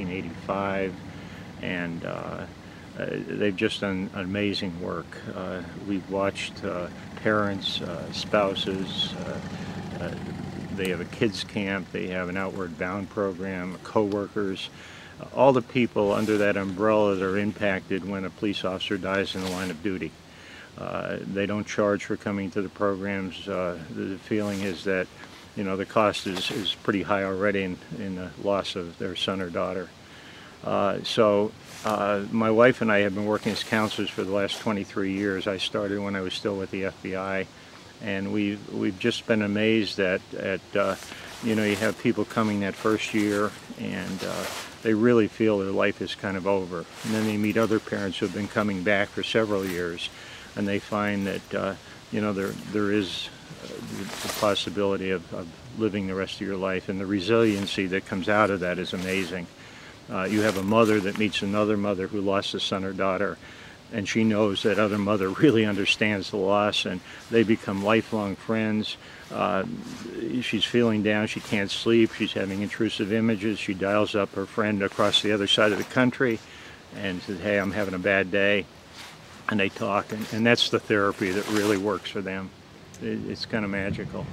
1985, and they've just done amazing work. We've watched parents, spouses, they have a kids camp, they have an Outward Bound program, co-workers, all the people under that umbrella that are impacted when a police officer dies in the line of duty. They don't charge for coming to the programs. The feeling is that, you know, the cost is pretty high already in the loss of their son or daughter. My wife and I have been working as counselors for the last 23 years. I started when I was still with the FBI, and we've just been amazed at you know, you have people coming that first year and they really feel their life is kind of over, and then they meet other parents who have been coming back for several years, and they find that you know, there is the possibility of living the rest of your life, and the resiliency that comes out of that is amazing. You have a mother that meets another mother who lost a son or daughter, and she knows that other mother really understands the loss, and they become lifelong friends. She's feeling down, she can't sleep, she's having intrusive images. She dials up her friend across the other side of the country and says, "Hey, I'm having a bad day," and they talk, and that's the therapy that really works for them. It's kind of magical.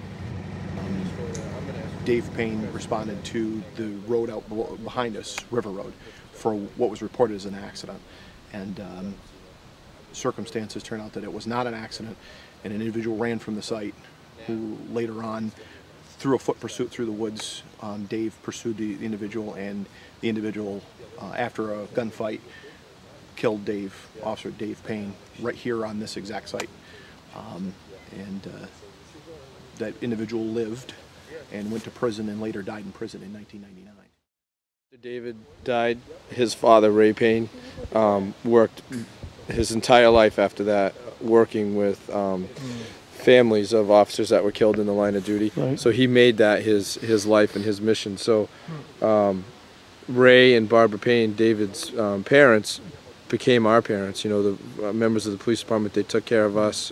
Dave Payne responded to the road out behind us, River Road, for what was reported as an accident, and circumstances turn out that it was not an accident, and an individual ran from the site who later on, through a foot pursuit through the woods, Dave pursued the individual, and the individual, after a gunfight, killed Officer Dave Payne, right here on this exact site. That individual lived and went to prison and later died in prison in 1999. After David died, his father, Ray Payne, worked his entire life after that working with families of officers that were killed in the line of duty. Right. So he made that his life and his mission. So Ray and Barbara Payne, David's parents, became our parents. You know, the members of the police department, they took care of us.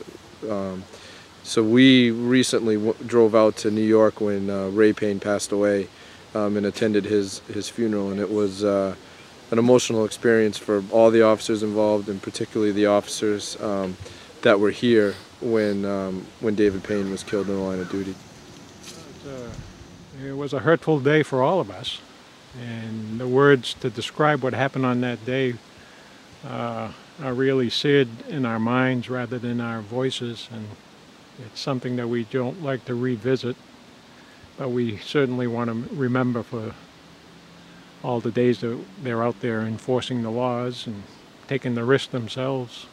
So we recently drove out to New York when Ray Payne passed away and attended his funeral, and it was an emotional experience for all the officers involved, and particularly the officers that were here when David Payne was killed in the line of duty. It was a hurtful day for all of us, and the words to describe what happened on that day are really said in our minds rather than our voices, and it's something that we don't like to revisit, but we certainly want to remember for all the days that they're out there enforcing the laws and taking the risk themselves.